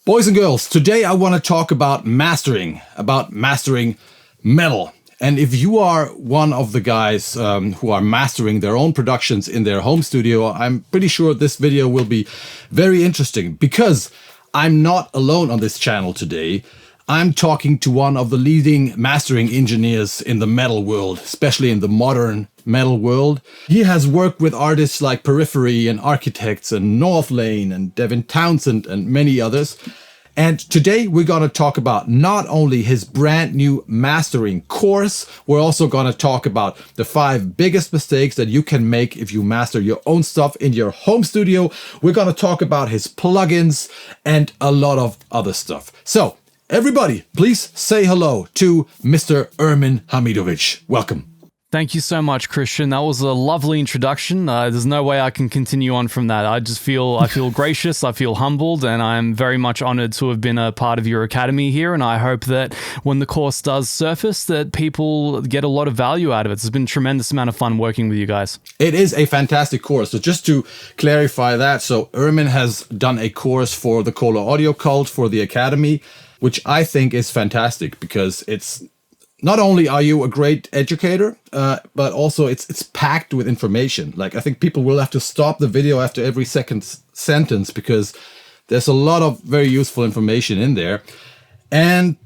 Boys and girls, today I want to talk about mastering metal. And if you are one of the guys who are mastering their own productions in their home studio, I'm pretty sure this video will be very interesting because I'm not alone on this channel today. I'm talking to one of the leading mastering engineers in the metal world, especially in the modern metal world. He has worked with artists like Periphery and Architects and Northlane and Devin Townsend and many others. And today we're going to talk about not only his brand new mastering course, we're also going to talk about the 5 biggest mistakes that you can make if you master your own stuff in your home studio. We're going to talk about his plugins and a lot of other stuff. So, everybody, please say hello to Mr. Ermin Hamidovic. Welcome. Thank you so much, Kristian. That was a lovely introduction. There's no way I can continue on from that. I feel gracious, I feel humbled, and I'm very much honored to have been a part of your academy here. And I hope that when the course does surface, that people get a lot of value out of it. It's been a tremendous amount of fun working with you guys. It is a fantastic course. So just to clarify that, so Ermin has done a course for the KOHLE Audio Cult for the academy, which I think is fantastic because it's not only are you a great educator, but also it's packed with information. Like, I think people will have to stop the video after every second sentence because there's a lot of very useful information in there. And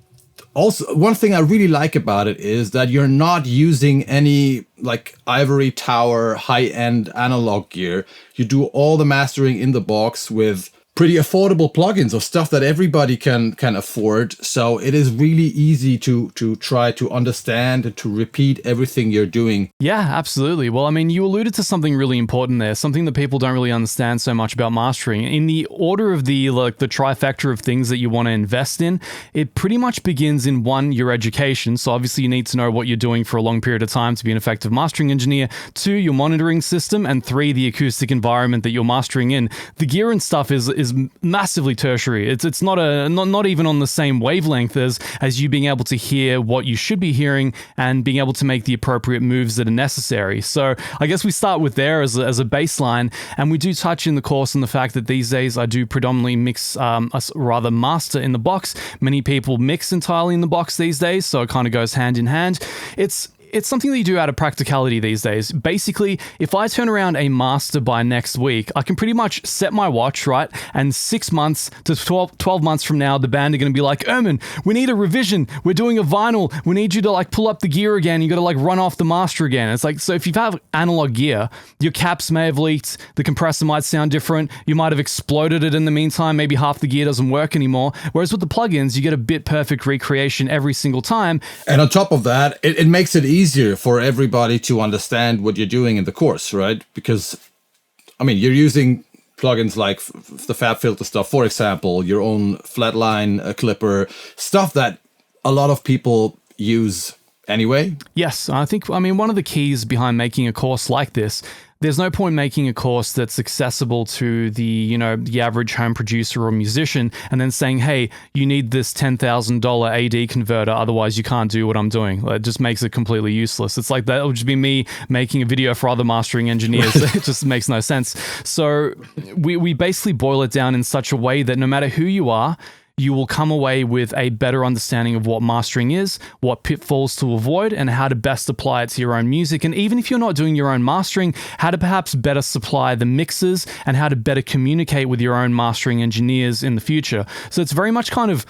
also, one thing I really like about it is that you're not using any like ivory tower high-end analog gear. You do all the mastering in the box with pretty affordable plugins or stuff that everybody can afford. So it is really easy to try to understand and to repeat everything you're doing. Yeah, absolutely. Well, I mean, you alluded to something really important there, something that people don't really understand so much about mastering. In the order of the trifecta of things that you want to invest in, it pretty much begins in 1, your education. So obviously you need to know what you're doing for a long period of time to be an effective mastering engineer. 2, your monitoring system, and 3, the acoustic environment that you're mastering in. The gear and stuff is massively tertiary. It's not even on the same wavelength as you being able to hear what you should be hearing and being able to make the appropriate moves that are necessary. So I guess we start with there as a baseline, and we do touch in the course on the fact that these days I do predominantly mix, rather master in the box. Many people mix entirely in the box these days, so it kind of goes hand in hand. It's something that you do out of practicality these days. Basically, if I turn around a master by next week, I can pretty much set my watch, right? And 6 months to 12 months from now, the band are going to be like, Ermin, we need a revision. We're doing a vinyl. We need you to like pull up the gear again. You got to like run off the master again. It's like, so if you have analog gear, your caps may have leaked. The compressor might sound different. You might have exploded it in the meantime. Maybe half the gear doesn't work anymore. Whereas with the plugins, you get a bit perfect recreation every single time. And on top of that, it makes it easier for everybody to understand what you're doing in the course, right? Because, I mean, you're using plugins like the FabFilter stuff, for example, your own Flatline clipper, stuff that a lot of people use anyway. Yes, I mean, one of the keys behind making a course like this, there's no point making a course that's accessible to the average home producer or musician and then saying, hey, you need this $10,000 AD converter, otherwise you can't do what I'm doing. It just makes it completely useless. It's like that would just be me making a video for other mastering engineers. It just makes no sense. So we basically boil it down in such a way that no matter who you are, you will come away with a better understanding of what mastering is, what pitfalls to avoid, and how to best apply it to your own music. And even if you're not doing your own mastering, how to perhaps better supply the mixes and how to better communicate with your own mastering engineers in the future. So it's very much kind of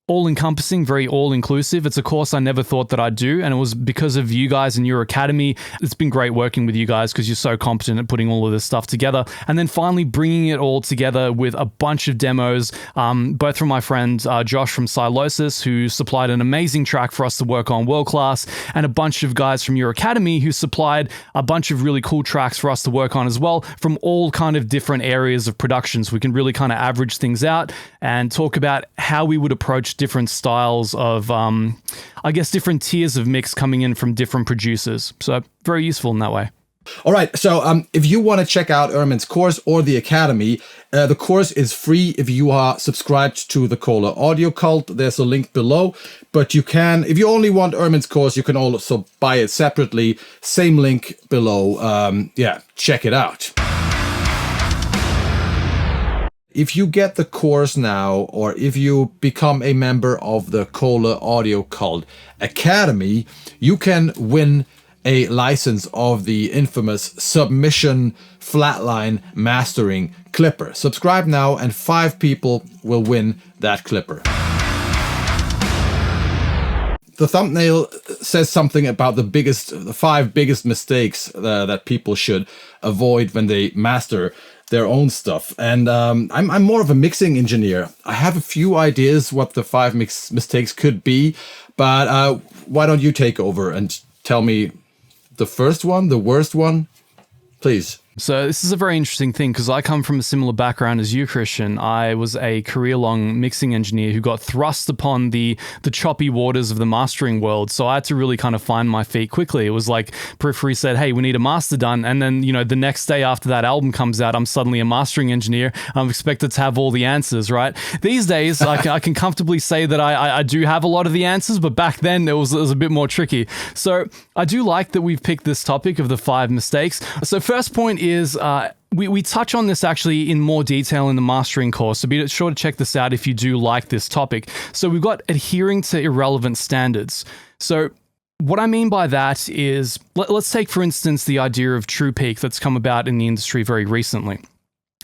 all-encompassing, very all-inclusive. It's a course I never thought that I'd do, and it was because of you guys and your academy. It's been great working with you guys because you're so competent at putting all of this stuff together, and then finally bringing it all together with a bunch of demos, both from my friend Josh from Sylosis, who supplied an amazing track for us to work on, World Class, and a bunch of guys from your academy who supplied a bunch of really cool tracks for us to work on as well, from all kind of different areas of production. So we can really kind of average things out and talk about how we would approach different styles of, I guess, different tiers of mix coming in from different producers. So very useful in that way. All right, so if you want to check out Ermin's course or the Academy, the course is free if you are subscribed to the KOHLE Audio Cult. There's a link below, but you can, if you only want Ermin's course, you can also buy it separately. Same link below. Yeah, check it out. if you get the course now, or if you become a member of the KOHLE Audio Cult Academy, you can win a license of the infamous Submission Flatline Mastering Clipper. Subscribe now and 5 people will win that clipper. The thumbnail says something about the 5 biggest mistakes that people should avoid when they master their own stuff. And I'm more of a mixing engineer. I have a few ideas what the 5 mistakes could be, but why don't you take over and tell me the first one, the worst one, please. So this is a very interesting thing because I come from a similar background as you, Kristian. I was a career-long mixing engineer who got thrust upon the choppy waters of the mastering world. So I had to really kind of find my feet quickly. It was like Periphery said, hey, we need a master done. And then, the next day after that album comes out, I'm suddenly a mastering engineer. I'm expected to have all the answers, right? These days, I can comfortably say that I do have a lot of the answers, but back then it was a bit more tricky. So I do like that we've picked this topic of the 5 mistakes. So first point is we touch on this actually in more detail in the mastering course, so be sure to check this out if you do like this topic. So we've got adhering to irrelevant standards. So what I mean by that is, let's take for instance the idea of true peak that's come about in the industry very recently.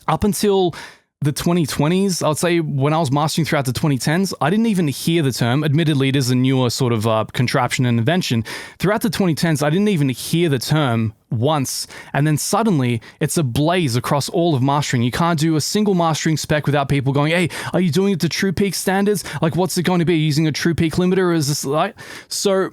Up until the 2020s, I would say when I was mastering throughout the 2010s, I didn't even hear the term. Admittedly, it is a newer sort of contraption and invention. Throughout the 2010s, I didn't even hear the term once, and then suddenly it's ablaze across all of mastering. You can't do a single mastering spec without people going, hey, are you doing it to true peak standards? Like, what's it going to be? Using a true peak limiter? Or is this like... So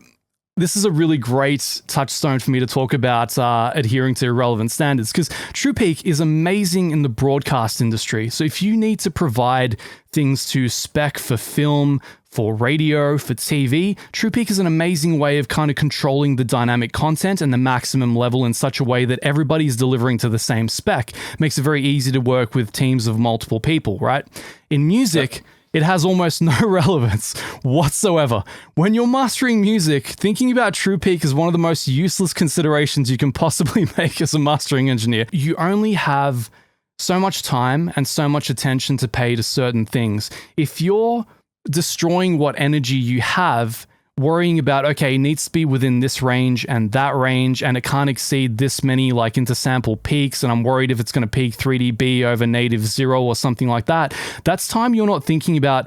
this is a really great touchstone for me to talk about adhering to irrelevant standards, because True Peak is amazing in the broadcast industry. So if you need to provide things to spec for film, for radio, for TV, True Peak is an amazing way of kind of controlling the dynamic content and the maximum level in such a way that everybody's delivering to the same spec. Makes it very easy to work with teams of multiple people, right? In music, it has almost no relevance whatsoever. When you're mastering music, thinking about True Peak is one of the most useless considerations you can possibly make as a mastering engineer. You only have so much time and so much attention to pay to certain things. If you're destroying what energy you have, worrying about, okay, it needs to be within this range, and it can't exceed this many like intersample peaks, and I'm worried if it's going to peak 3 dB over native 0 or something like that. That's time you're not thinking about,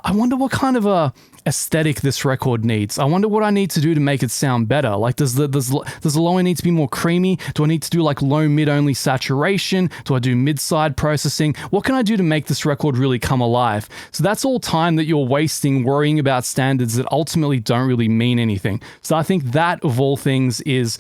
I wonder what kind of a aesthetic this record needs. I wonder what I need to do to make it sound better. Like, does the low end need to be more creamy? Do I need to do like low mid only saturation? Do I do mid side processing? What can I do to make this record really come alive? So that's all time that you're wasting worrying about standards that ultimately don't really mean anything. So I think that of all things is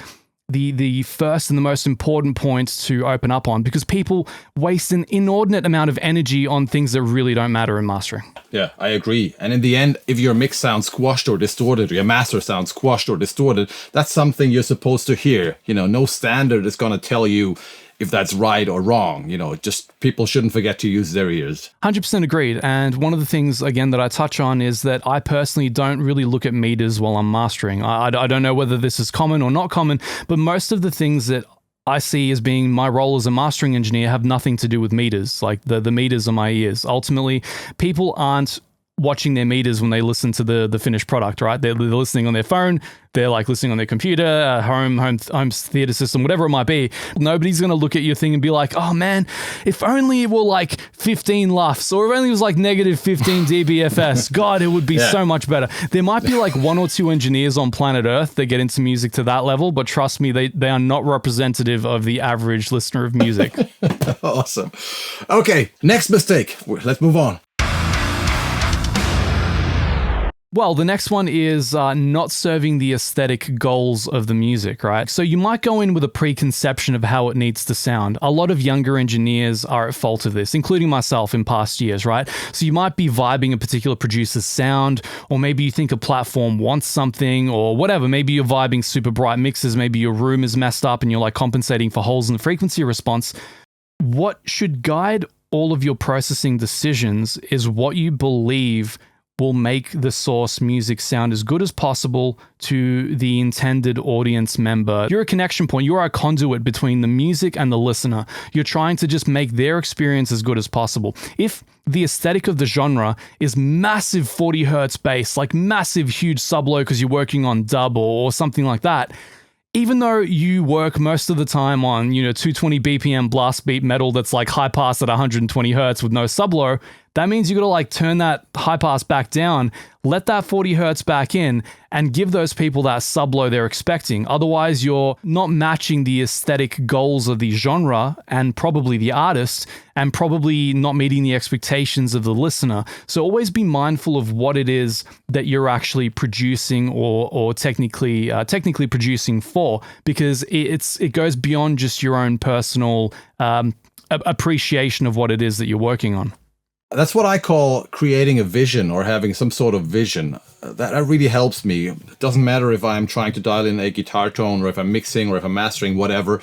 the first and the most important point to open up on, because people waste an inordinate amount of energy on things that really don't matter in mastering. Yeah, I agree. And in the end, if your mix sounds squashed or distorted, or your master sounds squashed or distorted, that's something you're supposed to hear. No standard is going to tell you if that's right or wrong. Just people shouldn't forget to use their ears. 100% agreed. And one of the things, again, that I touch on is that I personally don't really look at meters while I'm mastering. I don't know whether this is common or not common, but most of the things that I see as being my role as a mastering engineer have nothing to do with meters. Like the meters are my ears. Ultimately, people aren't watching their meters when they listen to the finished product, right? They're listening on their phone, they're like listening on their computer, home theater system, whatever it might be. Nobody's going to look at your thing and be like, oh man, if only it were like 15 LUFS, or if only it was like negative 15 dBFS, God, it would be so much better. There might be like 1 or 2 engineers on planet Earth that get into music to that level, but trust me, they are not representative of the average listener of music. Awesome. Okay, next mistake. Let's move on. Well, the next one is not serving the aesthetic goals of the music, right? So you might go in with a preconception of how it needs to sound. A lot of younger engineers are at fault of this, including myself in past years, right? So you might be vibing a particular producer's sound, or maybe you think a platform wants something, or whatever. Maybe you're vibing super bright mixes, maybe your room is messed up and you're like compensating for holes in the frequency response. What should guide all of your processing decisions is what you believe will make the source music sound as good as possible to the intended audience member. You're a connection point. You are a conduit between the music and the listener. You're trying to just make their experience as good as possible. If the aesthetic of the genre is massive 40 hertz bass, like massive huge sub-low because you're working on dub or something like that, even though you work most of the time on, 220 BPM blast beat metal that's like high pass at 120 hertz with no sub-low, that means you got to like turn that high pass back down, let that 40 hertz back in, and give those people that sub-low they're expecting. Otherwise, you're not matching the aesthetic goals of the genre and probably the artist, and probably not meeting the expectations of the listener. So always be mindful of what it is that you're actually producing or technically producing for, because it goes beyond just your own personal appreciation of what it is that you're working on. That's what I call creating a vision, or having some sort of vision. That really helps me. It doesn't matter if I'm trying to dial in a guitar tone, or if I'm mixing, or if I'm mastering, whatever.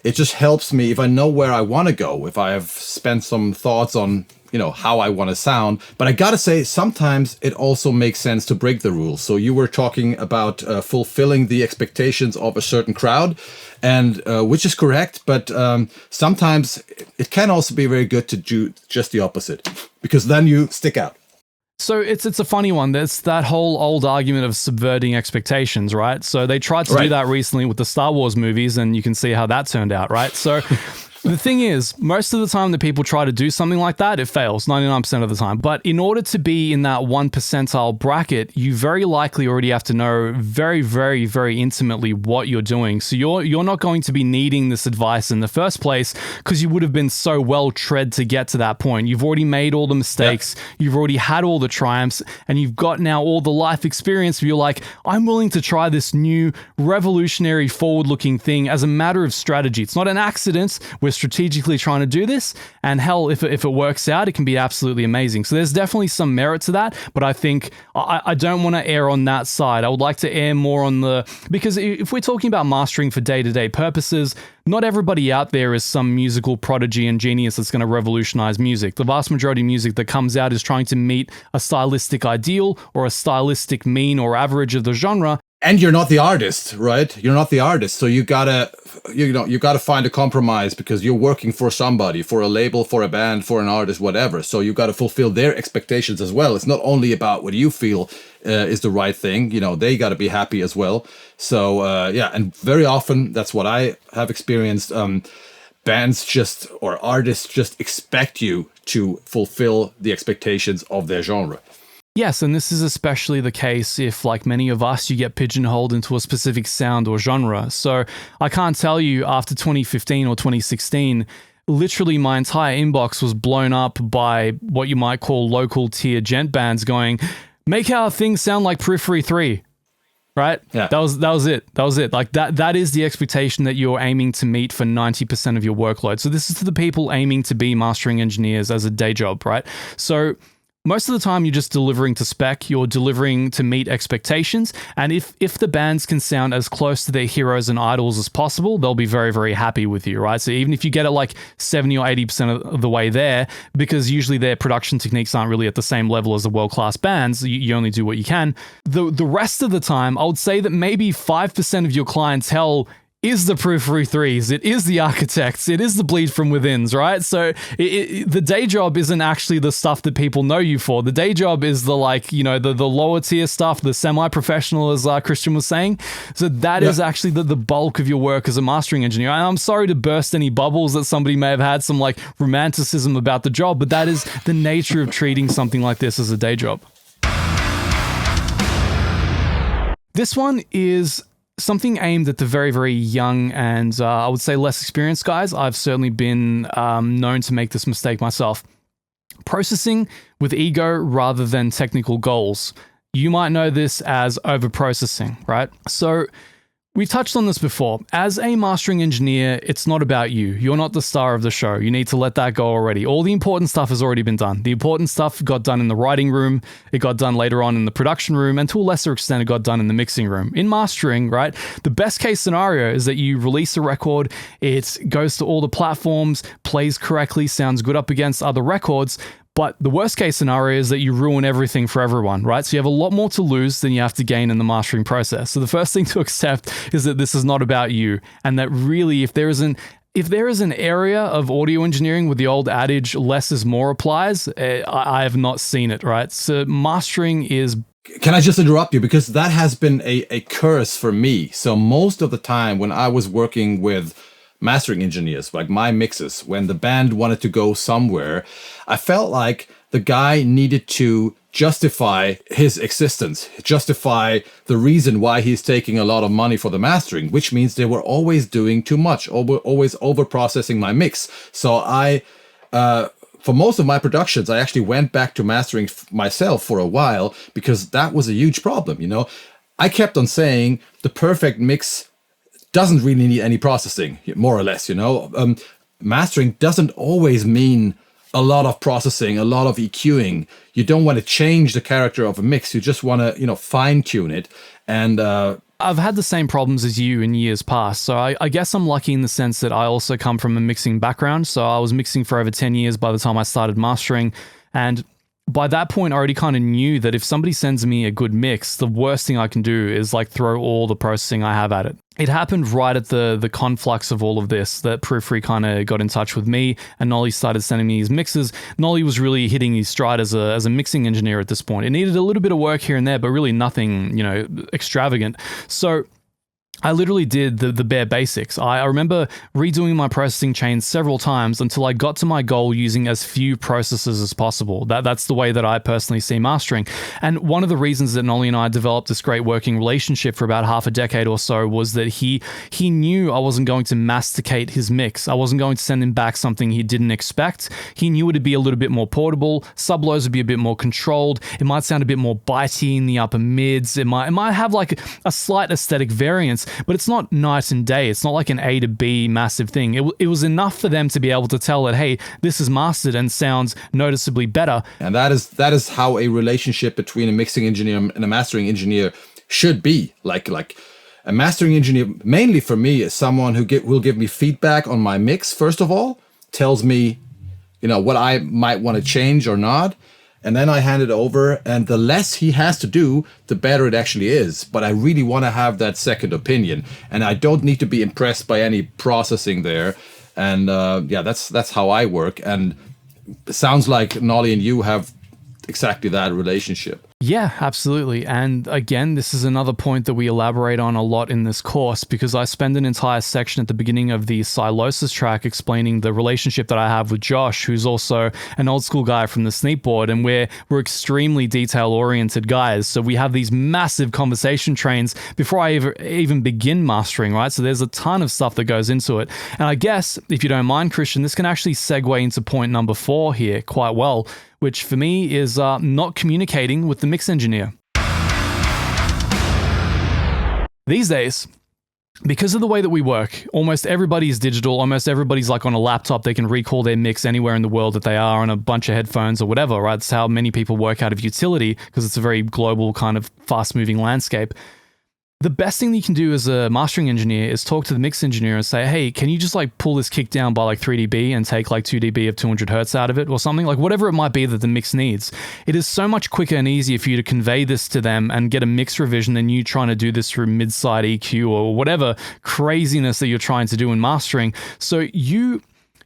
It just helps me if I know where I want to go, if I have spent some thoughts on, how I want to sound. But I gotta say, sometimes it also makes sense to break the rules. So you were talking about fulfilling the expectations of a certain crowd, and which is correct. But sometimes it can also be very good to do just the opposite, because then you stick out. So it's a funny one. There's that whole old argument of subverting expectations, right? So they tried to do that recently with the Star Wars movies, and you can see how that turned out, right? So the thing is, most of the time that people try to do something like that, it fails 99% of the time. But in order to be in that 1 percentile bracket, you very likely already have to know very, very, very intimately what you're doing. So you're not going to be needing this advice in the first place, because you would have been so well tread to get to that point. You've already made all the mistakes, you've already had all the triumphs, and you've got now all the life experience where you're like, I'm willing to try this new revolutionary forward-looking thing as a matter of strategy. It's not an accident. We're strategically trying to do this, and hell, if it works out, it can be absolutely amazing. So there's definitely some merit to that, but I think I don't want to err on that side. I would like to err more on because if we're talking about mastering for day-to-day purposes, not everybody out there is some musical prodigy and genius that's going to revolutionize music. The vast majority of music that comes out is trying to meet a stylistic ideal or a stylistic mean or average of the genre. And you're not the artist, right? You're not the artist. So you gotta find a compromise, because you're working for somebody, for a label, for a band, for an artist, whatever. So you gotta fulfill their expectations as well. It's not only about what you feel is the right thing. They gotta be happy as well. So and very often that's what I have experienced. Bands or artists just expect you to fulfill the expectations of their genre. Yes, and this is especially the case if, like many of us, you get pigeonholed into a specific sound or genre. So I can't tell you, after 2015 or 2016, literally my entire inbox was blown up by what you might call local tier gent bands going, make our thing sound like Periphery 3. Right? Yeah. That was it. Like that is the expectation that you're aiming to meet for 90% of your workload. So this is to the people aiming to be mastering engineers as a day job, right? So most of the time, you're just delivering to spec, you're delivering to meet expectations, and if the bands can sound as close to their heroes and idols as possible, they'll be very, very happy with you, right? So even if you get it like 70 or 80% of the way there, because usually their production techniques aren't really at the same level as the world-class bands, you only do what you can. The rest of the time, I would say that maybe 5% of your clientele is the Periphery 3s, it is the Architects, it is the Bleed From Withins, right? So the day job isn't actually the stuff that people know you for. The day job is the lower tier stuff, the semi-professional, as Kristian was saying. So that is actually the bulk of your work as a mastering engineer. And I'm sorry to burst any bubbles that somebody may have had some like romanticism about the job, but that is the nature of treating something like this as a day job. This one is something aimed at the very, very young and I would say less experienced guys. I've certainly been known to make this mistake myself. Processing with ego rather than technical goals. You might know this as over-processing, right? So we've touched on this before. As a mastering engineer, it's not about you. You're not the star of the show. You need to let that go already. All the important stuff has already been done. The important stuff got done in the writing room, it got done later on in the production room, and to a lesser extent, it got done in the mixing room. In mastering, right, the best case scenario is that you release a record, it goes to all the platforms, plays correctly, sounds good up against other records, But the worst case scenario is that you ruin everything for everyone, right? So you have a lot more to lose than you have to gain in the mastering process. So the first thing to accept is that this is not about you, and that really, if there is an area of audio engineering where the old adage less is more applies, I have not seen it, right? So mastering is... Can I just interrupt you? Because that has been a curse for me. So most of the time when I was working with mastering engineers, like my mixes, when the band wanted to go somewhere, I felt like the guy needed to justify his existence, justify the reason why he's taking a lot of money for the mastering, which means they were always doing too much, always over processing my mix. So for most of my productions, I actually went back to mastering myself for a while, because that was a huge problem. You know, I kept on saying the perfect mix doesn't really need any processing, more or less. You know, mastering doesn't always mean a lot of processing, a lot of EQing. You don't want to change the character of a mix. You just want to, fine tune it. And I've had the same problems as you in years past, so I guess I'm lucky in the sense that I also come from a mixing background. So I was mixing for over 10 years by the time I started mastering, and by that point, I already kind of knew that if somebody sends me a good mix, the worst thing I can do is like throw all the processing I have at it. It happened right at the conflux of all of this that Periphery kind of got in touch with me, and Nolly started sending me his mixes. Nolly was really hitting his stride as a mixing engineer at this point. It needed a little bit of work here and there, but really nothing, extravagant. So I literally did the bare basics. I remember redoing my processing chain several times until I got to my goal using as few processors as possible. That's the way that I personally see mastering. And one of the reasons that Nolly and I developed this great working relationship for about half a decade or so was that he knew I wasn't going to masticate his mix. I wasn't going to send him back something he didn't expect. He knew it'd be a little bit more portable. Sub-lows would be a bit more controlled. It might sound a bit more bitey in the upper mids. It might have like a slight aesthetic variance, but it's not night and day. It's not like an A to B massive thing. It was enough for them to be able to tell that, hey, this is mastered and sounds noticeably better. And that is how a relationship between a mixing engineer and a mastering engineer should be. Like a mastering engineer, mainly for me, is someone who will give me feedback on my mix, first of all, tells me, what I might want to change or not. And then I hand it over, and the less he has to do, the better it actually is. But I really want to have that second opinion, and I don't need to be impressed by any processing there. And that's how I work. And it sounds like Nolly and you have exactly that relationship. Yeah, absolutely. And again, this is another point that we elaborate on a lot in this course, because I spend an entire section at the beginning of the Sylosis track explaining the relationship that I have with Josh, who's also an old school guy from the Sneap board, and we're extremely detail oriented guys. So we have these massive conversation trains before I even begin mastering, right? So there's a ton of stuff that goes into it. And I guess, if you don't mind, Kristian, this can actually segue into point number 4 here quite well, which for me is not communicating with the mix engineer. These days, because of the way that we work, almost everybody's digital, almost everybody's like on a laptop. They can recall their mix anywhere in the world that they are on a bunch of headphones or whatever, right? That's how many people work out of utility, because it's a very global kind of fast-moving landscape. The best thing that you can do as a mastering engineer is talk to the mix engineer and say, hey, can you just like pull this kick down by like 3 dB and take like 2 dB of 200 hertz out of it or something? Like whatever it might be that the mix needs. It is so much quicker and easier for you to convey this to them and get a mix revision than you trying to do this through mid-side EQ or whatever craziness that you're trying to do in mastering. So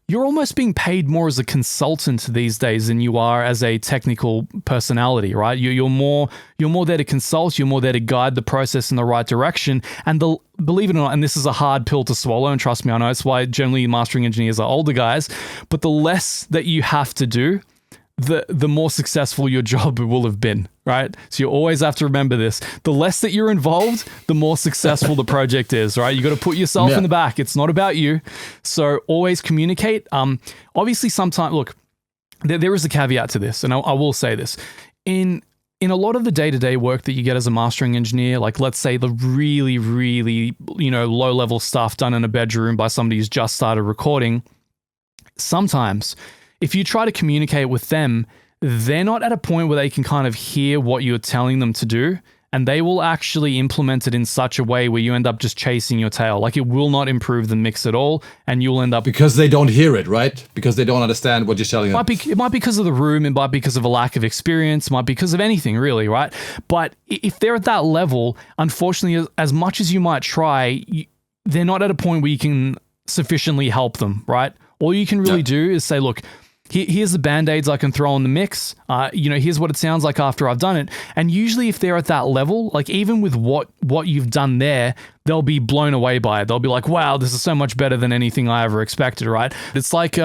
you're almost being paid more as a consultant these days than you are as a technical personality, right? You're more there to consult, you're more there to guide the process in the right direction. And believe it or not, and this is a hard pill to swallow, and trust me, I know it's why generally mastering engineers are older guys, but the less that you have to do, the more successful your job will have been, right? So you always have to remember this. The less that you're involved, the more successful the project is, right? You got to put yourself in the back. It's not about you. So always communicate. Obviously, sometimes, look, there is a caveat to this, and I will say this. In a lot of the day-to-day work that you get as a mastering engineer, like let's say the really, really, low-level stuff done in a bedroom by somebody who's just started recording, sometimes if you try to communicate with them, they're not at a point where they can kind of hear what you're telling them to do and they will actually implement it in such a way where you end up just chasing your tail. Like, it will not improve the mix at all, and you'll end up... Because they don't hear it, right? Because they don't understand what you're telling them. It might be because of the room, it might be because of a lack of experience, it might be because of anything, really, right? But if they're at that level, unfortunately, as much as you might try, they're not at a point where you can sufficiently help them, right? All you can really do is say, look, here's the band-aids I can throw in the mix. Here's what it sounds like after I've done it. And usually if they're at that level, like even with what you've done there, they'll be blown away by it. They'll be like, wow, this is so much better than anything I ever expected, right? It's like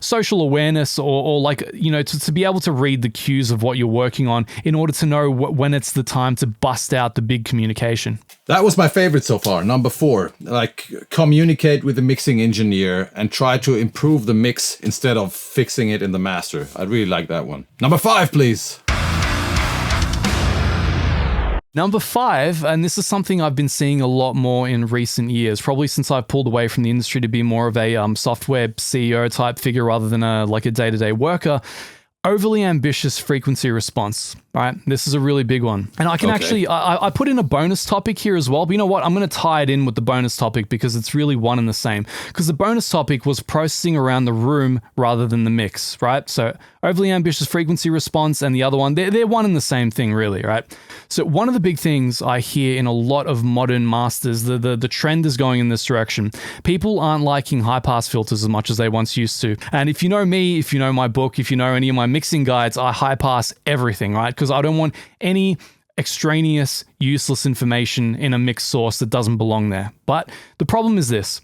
social awareness or like, to be able to read the cues of what you're working on in order to know when it's the time to bust out the big communication. That was my favorite so far, number 4. Like, communicate with the mixing engineer and try to improve the mix instead of fixing it in the master. I really like that one. Number 5, please. Number 5, and this is something I've been seeing a lot more in recent years, probably since I've pulled away from the industry to be more of a software CEO type figure rather than a day-to-day worker. Overly ambitious frequency response, right? This is a really big one. And I can actually, I put in a bonus topic here as well, but you know what? I'm going to tie it in with the bonus topic because it's really one and the same. Because the bonus topic was processing around the room rather than the mix, right? So overly ambitious frequency response and the other one, they're one and the same thing really, right? So one of the big things I hear in a lot of modern masters, the trend is going in this direction. People aren't liking high-pass filters as much as they once used to. And if you know me, if you know my book, if you know any of my mixing guides, I high-pass everything, right? Because I don't want any extraneous, useless information in a mix source that doesn't belong there. But the problem is this,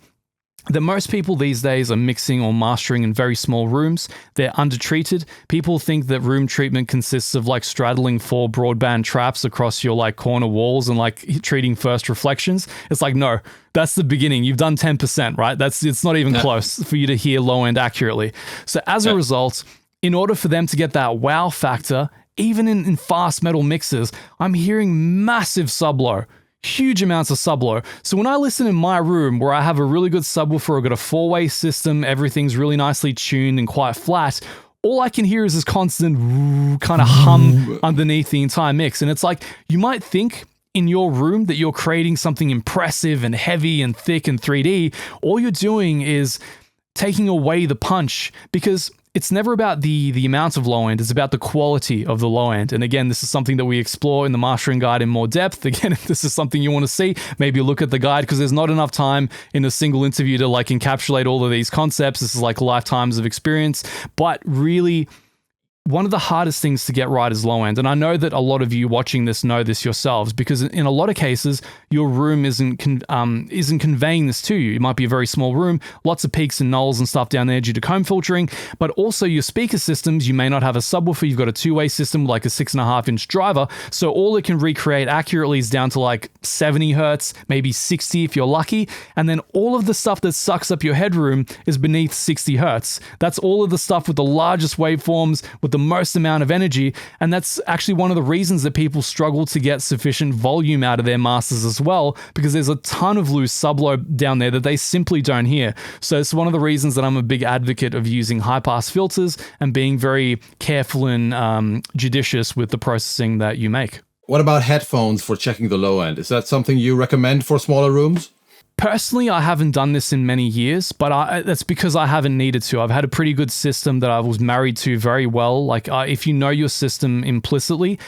that most people these days are mixing or mastering in very small rooms. They're undertreated. People think that room treatment consists of like straddling 4 broadband traps across your like corner walls and like treating first reflections. It's like, no, that's the beginning. You've done 10%, right? It's not even close for you to hear low end accurately. So as a result, in order for them to get that wow factor, even in fast metal mixes, I'm hearing massive sub-low. Huge amounts of sub-low. So when I listen in my room where I have a really good subwoofer, I've got a 4-way system, everything's really nicely tuned and quite flat, all I can hear is this constant kind of hum underneath the entire mix. And it's like, you might think in your room that you're creating something impressive and heavy and thick and 3D. All you're doing is taking away the punch, because it's never about the amount of low end, it's about the quality of the low end. And again, this is something that we explore in the mastering guide in more depth. Again, if this is something you want to see, maybe look at the guide, because there's not enough time in a single interview to like encapsulate all of these concepts. This is like lifetimes of experience, but really one of the hardest things to get right is low end. And I know that a lot of you watching this know this yourselves, because in a lot of cases, your room isn't conveying this to you. It might be a very small room, lots of peaks and nulls and stuff down there due to comb filtering, but also your speaker systems, you may not have a subwoofer, you've got a 2-way system like a 6.5-inch driver, so all it can recreate accurately is down to like 70 hertz, maybe 60 if you're lucky, and then all of the stuff that sucks up your headroom is beneath 60 hertz. That's all of the stuff with the largest waveforms, with the most amount of energy, and that's actually one of the reasons that people struggle to get sufficient volume out of their masters as well, because there's a ton of loose sub-low down there that they simply don't hear. So it's one of the reasons that I'm a big advocate of using high-pass filters and being very careful and judicious with the processing that you make. What about headphones for checking the low end? Is that something you recommend for smaller rooms? Personally, I haven't done this in many years, but that's because I haven't needed to. I've had a pretty good system that I was married to very well. Like, if you know your system implicitly,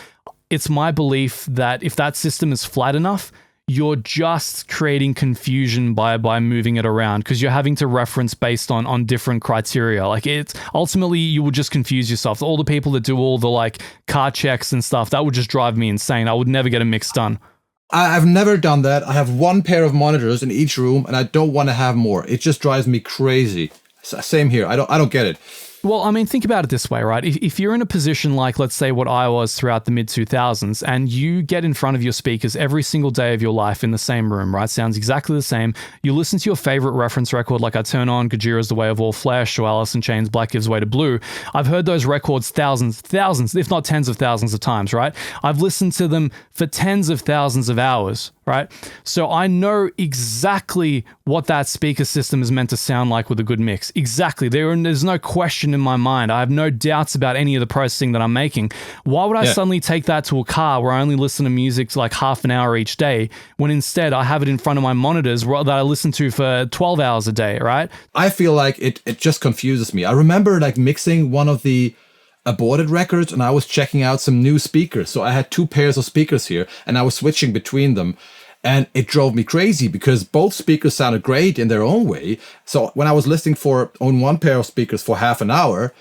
it's my belief that if that system is flat enough, you're just creating confusion by moving it around, because you're having to reference based on different criteria. Like, it's ultimately you will just confuse yourself. All the people that do all the like car checks and stuff, that would just drive me insane. I would never get a mix done. I've never done that. I have 1 pair of monitors in each room, and I don't want to have more. It just drives me crazy. Same here. I don't get it. Well, I mean, think about it this way, right? If you're in a position like, let's say, what I was throughout the mid-2000s, and you get in front of your speakers every single day of your life in the same room, right? Sounds exactly the same. You listen to your favorite reference record, like I turn on Gojira's The Way of All Flesh or Alice in Chains' Black Gives Way to Blue. I've heard those records thousands, if not tens of thousands of times, right? I've listened to them for tens of thousands of hours, right? So I know exactly what that speaker system is meant to sound like with a good mix. Exactly. There's no question in my mind. I have no doubts about any of the processing that I'm making. Why would I suddenly take that to a car where I only listen to music like half an hour each day, when instead I have it in front of my monitors that I listen to for 12 hours a day, right? I feel like it just confuses me. I remember like mixing one of the Aborted records, and I was checking out some new speakers. So I had 2 pairs of speakers here, and I was switching between them. And it drove me crazy because both speakers sounded great in their own way. So when I was listening on one pair of speakers for half an hour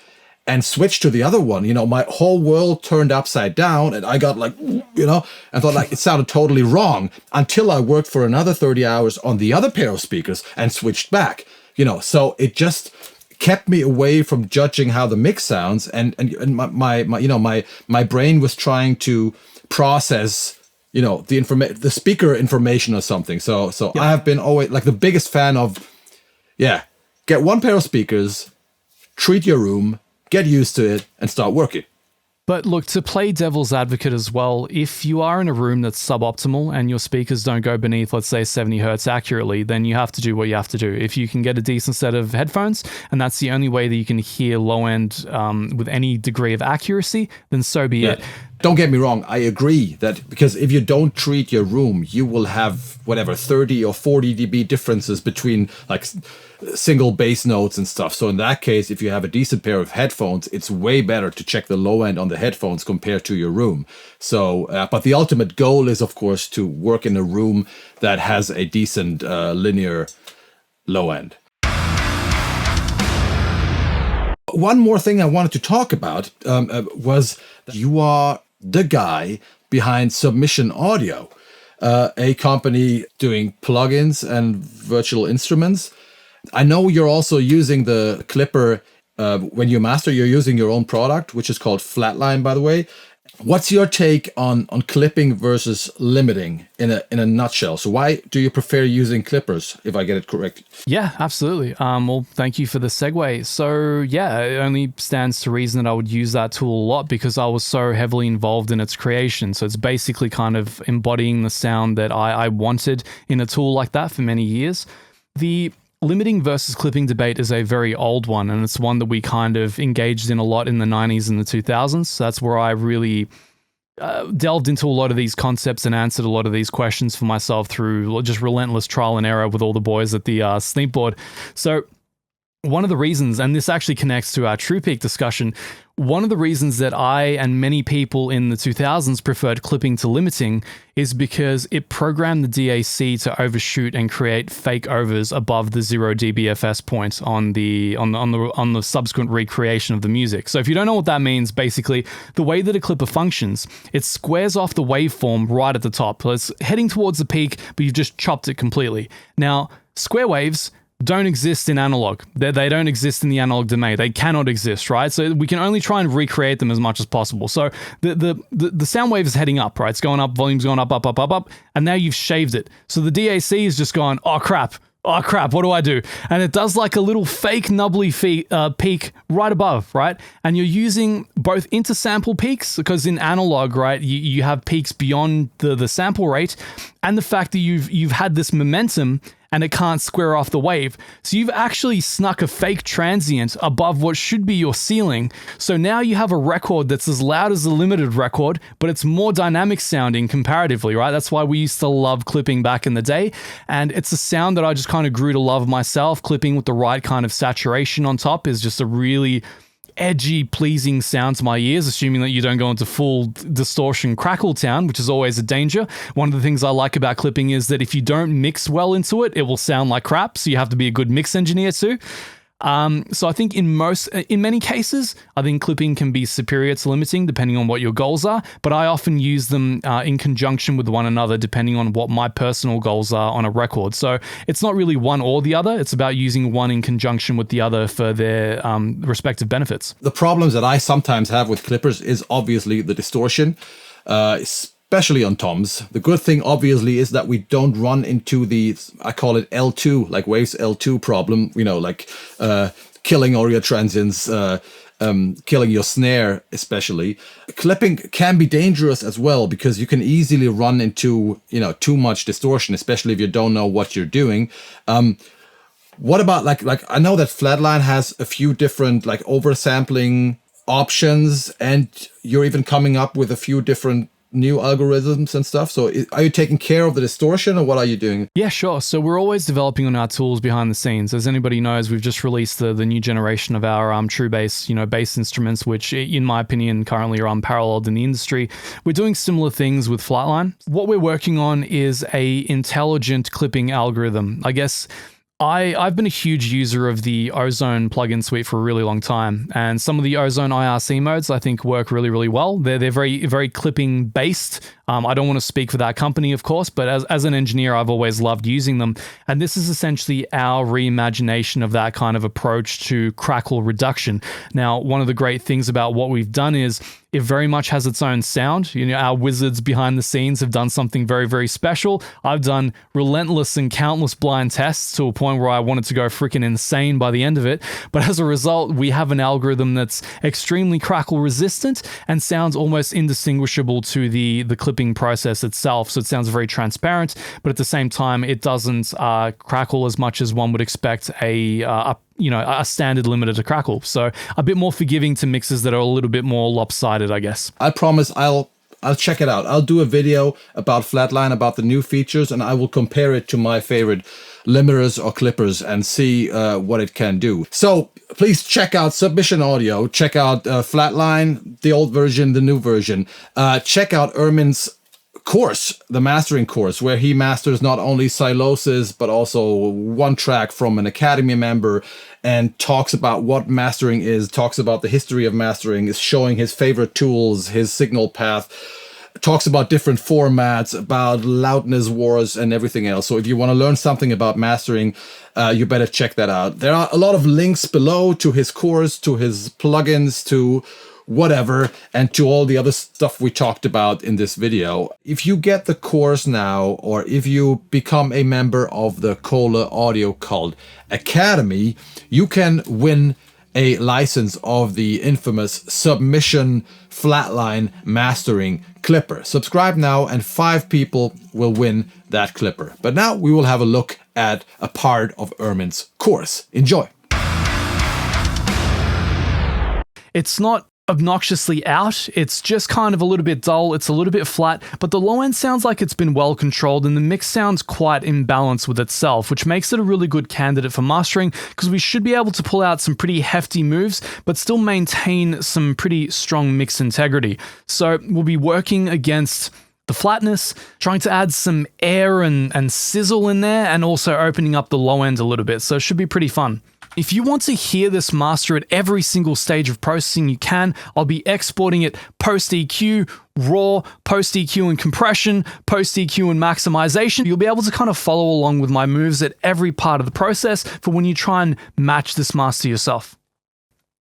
and switched to the other one, my whole world turned upside down, and I got like, and thought like it sounded totally wrong until I worked for another 30 hours on the other pair of speakers and switched back, so it just kept me away from judging how the mix sounds, and my brain was trying to process the speaker information or something. So I have been always like the biggest fan of get one pair of speakers, treat your room, get used to it, and start working. But look, to play devil's advocate as well, if you are in a room that's suboptimal and your speakers don't go beneath, let's say, 70 hertz accurately, then you have to do what you have to do. If you can get a decent set of headphones, and that's the only way that you can hear low end with any degree of accuracy, then so be it. Don't get me wrong, I agree that because if you don't treat your room, you will have 30 or 40 dB differences between like single bass notes and stuff. So in that case, if you have a decent pair of headphones, it's way better to check the low end on the headphones compared to your room. So, but the ultimate goal is, of course, to work in a room that has a decent linear low end. One more thing I wanted to talk about was you are the guy behind Submission Audio, a company doing plugins and virtual instruments. I know you're also using the Clipper when you master. You're using your own product, which is called Flatline, by the way. What's your take on clipping versus limiting in a nutshell? So why do you prefer using clippers, if I get it correct? Yeah, absolutely. Well, thank you for the segue. So yeah, it only stands to reason that I would use that tool a lot because I was so heavily involved in its creation. So it's basically kind of embodying the sound that I wanted in a tool like that for many years. The limiting versus clipping debate is a very old one, and it's one that we kind of engaged in a lot in the 90s and the 2000s. So that's where I really delved into a lot of these concepts and answered a lot of these questions for myself through just relentless trial and error with all the boys at the Sneak board. So one of the reasons, and this actually connects to our True Peak discussion, one of the reasons that I and many people in the 2000s preferred clipping to limiting is because it programmed the DAC to overshoot and create fake overs above the 0 dBFS point on the subsequent recreation of the music. So if you don't know what that means, basically the way that a clipper functions, it squares off the waveform right at the top. So it's heading towards the peak, but you've just chopped it completely. Now, square waves don't exist in analog. They don't exist in the analog domain. They cannot exist, right? So we can only try and recreate them as much as possible. So the sound wave is heading up, right? It's going up, volume's going up, up, up, up, up, and now you've shaved it. So the DAC is just going, oh crap, what do I do? And it does like a little fake nubbly peak right above, right? And you're using both intersample peaks, because in analog, right, you have peaks beyond the sample rate, and the fact that you've had this momentum and it can't square off the wave. So you've actually snuck a fake transient above what should be your ceiling. So now you have a record that's as loud as the limited record, but it's more dynamic sounding comparatively, right? That's why we used to love clipping back in the day. And it's a sound that I just kind of grew to love myself. Clipping with the right kind of saturation on top is just a really edgy, pleasing sound to my ears, assuming that you don't go into full distortion crackle town, which is always a danger. One of the things I like about clipping is that if you don't mix well into it, it will sound like crap. So you have to be a good mix engineer too. So I think in many cases, I think clipping can be superior to limiting depending on what your goals are, but I often use them in conjunction with one another depending on what my personal goals are on a record. So it's not really one or the other. It's about using one in conjunction with the other for their respective benefits. The problems that I sometimes have with clippers is obviously the distortion, especially on toms. The good thing obviously is that we don't run into the, I call it L2, like Waves L2 problem, like killing all your transients killing your snare especially. Clipping can be dangerous as well, because you can easily run into, you know, too much distortion, especially if you don't know what you're doing. What about like I know that Flatline has a few different like oversampling options, and you're even coming up with a few different new algorithms and stuff. So are you taking care of the distortion, or what are you doing? Yeah, sure. So we're always developing on our tools behind the scenes. As anybody knows, we've just released the new generation of our true bass, bass instruments, which in my opinion currently are unparalleled in the industry. We're doing similar things with Flatline. What we're working on is a intelligent clipping algorithm. I guess I've been a huge user of the Ozone plugin suite for a really long time, and some of the Ozone IRC modes I think work really, really well. They're very, very clipping based. I don't want to speak for that company, of course, but as an engineer, I've always loved using them. And this is essentially our reimagination of that kind of approach to crackle reduction. Now, one of the great things about what we've done is it very much has its own sound. Our wizards behind the scenes have done something very, very special. I've done relentless and countless blind tests to a point where I wanted to go freaking insane by the end of it. But as a result, we have an algorithm that's extremely crackle resistant and sounds almost indistinguishable to the clipping process itself. So it sounds very transparent, but at the same time, it doesn't crackle as much as one would expect a standard limiter to crackle. So a bit more forgiving to mixes that are a little bit more lopsided, I guess. I promise I'll check it out. I'll do a video about Flatline, about the new features, and I will compare it to my favorite limiters or clippers and see what it can do. So please check out Submission Audio, check out Flatline, the old version, the new version. Check out Ermin's course, the mastering course, where he masters not only Sylosis, but also one track from an Academy member, and talks about what mastering is, talks about the history of mastering, is showing his favorite tools, his signal path, talks about different formats, about loudness wars and everything else. So if you want to learn something about mastering, you better check that out. There are a lot of links below to his course, to his plugins, to whatever, and to all the other stuff we talked about in this video. If you get the course now, or if you become a member of the KOHLE Audio Cult Academy, you can win a license of the infamous Submission Flatline mastering clipper. Subscribe now and 5 people will win that clipper. But now we will have a look at a part of Ermin's course. Enjoy. It's not obnoxiously out, it's just kind of a little bit dull, it's a little bit flat, but the low end sounds like it's been well controlled and the mix sounds quite in balance with itself, which makes it a really good candidate for mastering, because we should be able to pull out some pretty hefty moves but still maintain some pretty strong mix integrity. So we'll be working against the flatness, trying to add some air and sizzle in there, and also opening up the low end a little bit, so it should be pretty fun. If you want to hear this master at every single stage of processing, you can. I'll be exporting it post-EQ, raw, post-EQ and compression, post-EQ and maximization. You'll be able to kind of follow along with my moves at every part of the process for when you try and match this master yourself.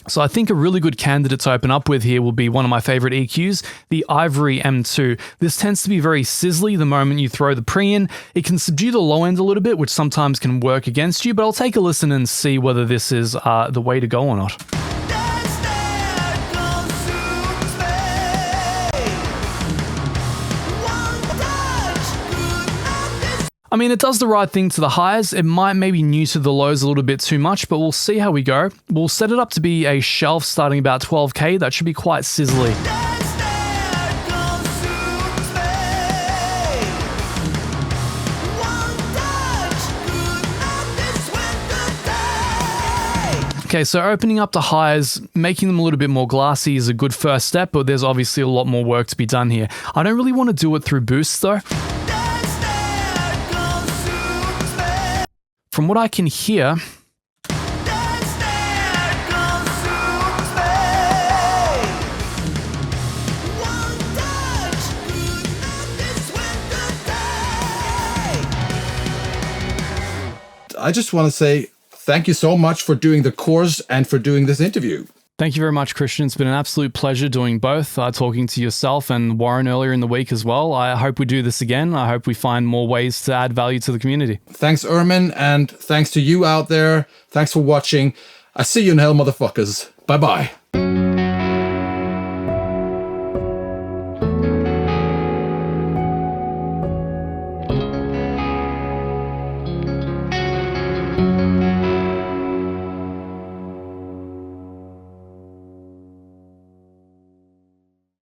So I think a really good candidate to open up with here will be one of my favorite EQs, the Ivory M2. This tends to be very sizzly the moment you throw the pre in. It can subdue the low end a little bit, which sometimes can work against you, but I'll take a listen and see whether this is the way to go or not. I mean, it does the right thing to the highs. It might maybe neuter the lows a little bit too much, but we'll see how we go. We'll set it up to be a shelf starting about 12K. That should be quite sizzly. Okay, so opening up the highs, making them a little bit more glassy is a good first step, but there's obviously a lot more work to be done here. I don't really want to do it through boosts though. From what I can hear, I just want to say thank you so much for doing the course and for doing this interview. Thank you very much, Kristian. It's been an absolute pleasure doing both, talking to yourself and Warren earlier in the week as well. I hope we do this again. I hope we find more ways to add value to the community. Thanks, Ermin, and thanks to you out there. Thanks for watching. I see you in hell, motherfuckers. Bye-bye.